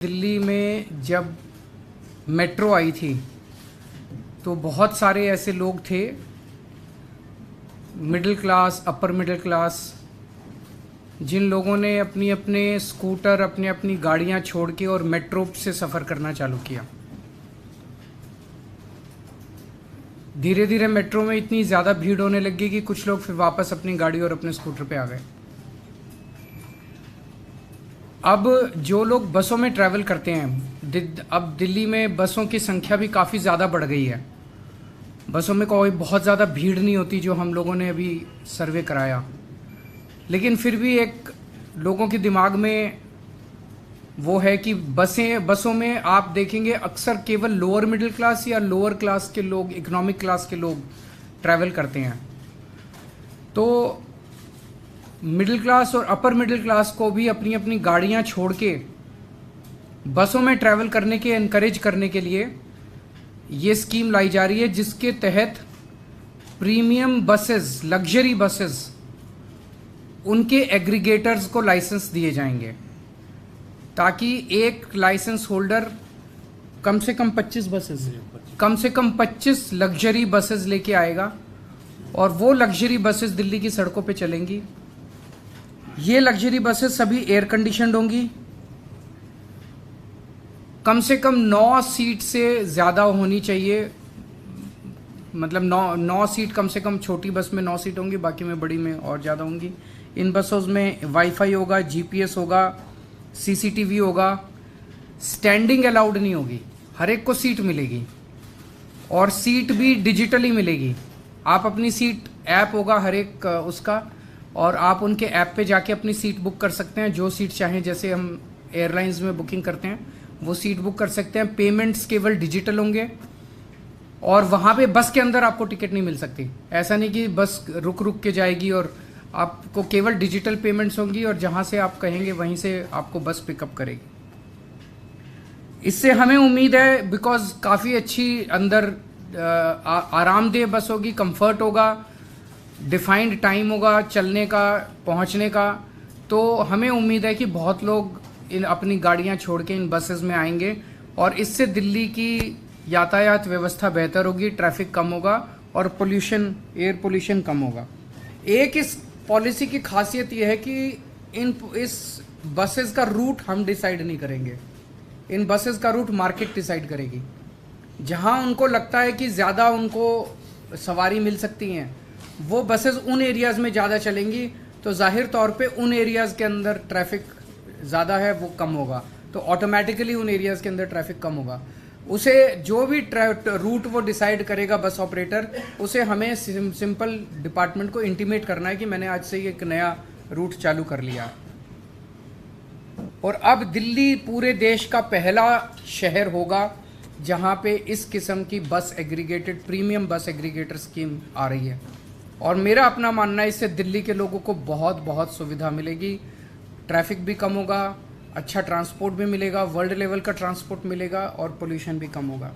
दिल्ली में जब मेट्रो आई थी तो बहुत सारे ऐसे लोग थे, middle class, upper middle class, जिन लोगों ने अपनी अपने स्कूटर, अपनी अपनी गाड़ियां छोड़ के और मेट्रो से सफ़र करना चालू किया। धीरे धीरे मेट्रो में इतनी ज़्यादा भीड़ होने लगी कि कुछ लोग फिर वापस अपनी गाड़ी और अपने स्कूटर पे आ गए। अब जो लोग बसों में ट्रैवल करते हैं, अब दिल्ली में बसों की संख्या भी काफ़ी ज़्यादा बढ़ गई है। बसों में कोई बहुत ज़्यादा भीड़ नहीं होती जो हम लोगों ने अभी सर्वे कराया, लेकिन फिर भी एक लोगों के दिमाग में वो है कि बसों में आप देखेंगे अक्सर केवल लोअर मिडिल क्लास या लोअर क्लास के लोग, इकोनॉमिक क्लास के लोग ट्रैवल करते हैं। तो मिडिल क्लास और अपर मिडिल क्लास को भी अपनी अपनी गाड़ियां छोड़ के बसों में ट्रैवल करने के एनकरेज करने के लिए ये स्कीम लाई जा रही है, जिसके तहत प्रीमियम बसेस, लग्जरी बसेस, उनके एग्रीगेटर्स को लाइसेंस दिए जाएंगे, ताकि एक लाइसेंस होल्डर कम से कम 25 लग्जरी बसेस लेके आएगा और वो लग्जरी बसेस दिल्ली की सड़कों पे चलेंगी। ये लग्जरी बसेस सभी एयर कंडीशनड होंगी, कम से कम 9 सीट से ज़्यादा होनी चाहिए, मतलब 9 सीट कम से कम। छोटी बस में 9 सीट होंगी, बाकी में बड़ी में और ज़्यादा होंगी। इन बसों में वाईफाई होगा, जीपीएस होगा, सीसीटीवी होगा। स्टैंडिंग अलाउड नहीं होगी, हर एक को सीट मिलेगी और सीट भी डिजिटली मिलेगी। आप अपनी सीट, ऐप होगा हर एक उसका, और आप उनके ऐप पे जाके अपनी सीट बुक कर सकते हैं, जो सीट चाहें। जैसे हम एयरलाइंस में बुकिंग करते हैं वो सीट बुक कर सकते हैं। पेमेंट्स केवल डिजिटल होंगे और वहाँ पे बस के अंदर आपको टिकट नहीं मिल सकती। ऐसा नहीं कि बस रुक रुक के जाएगी, और आपको केवल डिजिटल पेमेंट्स होंगी और जहाँ से आप कहेंगे वहीं से आपको बस पिकअप करेगी। इससे हमें उम्मीद है, बिकॉज काफ़ी अच्छी अंदर आरामदेह बस होगी, कंफर्ट होगा, डिफाइंड टाइम होगा चलने का, पहुंचने का। तो हमें उम्मीद है कि बहुत लोग अपनी गाड़ियां छोड़ के इन बसेस में आएंगे और इससे दिल्ली की यातायात व्यवस्था बेहतर होगी, ट्रैफिक कम होगा और पोल्यूशन, एयर पोल्यूशन कम होगा। एक इस पॉलिसी की खासियत यह है कि इस बसेस का रूट हम डिसाइड नहीं करेंगे, इन बसेस का रूट मार्केट डिसाइड करेगी। जहां उनको लगता है कि ज़्यादा उनको सवारी मिल सकती हैं, वो बसेस उन एरियाज़ में ज़्यादा चलेंगी, तो जाहिर तौर पे उन एरियाज़ के अंदर ट्रैफिक ज़्यादा है वो कम होगा, तो ऑटोमेटिकली उन एरियाज़ के अंदर ट्रैफिक कम होगा। उसे जो भी रूट वो डिसाइड करेगा बस ऑपरेटर, उसे हमें सिंपल डिपार्टमेंट को इंटीमेट करना है कि मैंने आज से एक नया रूट चालू कर लिया। और अब दिल्ली पूरे देश का पहला शहर होगा जहां पे इस किस्म की बस एग्रीगेटेड, प्रीमियम बस एग्रीगेटर स्कीम आ रही है। और मेरा अपना मानना है इससे दिल्ली के लोगों को बहुत बहुत सुविधा मिलेगी, ट्रैफिक भी कम होगा, अच्छा ट्रांसपोर्ट भी मिलेगा, वर्ल्ड लेवल का ट्रांसपोर्ट मिलेगा और पोल्यूशन भी कम होगा।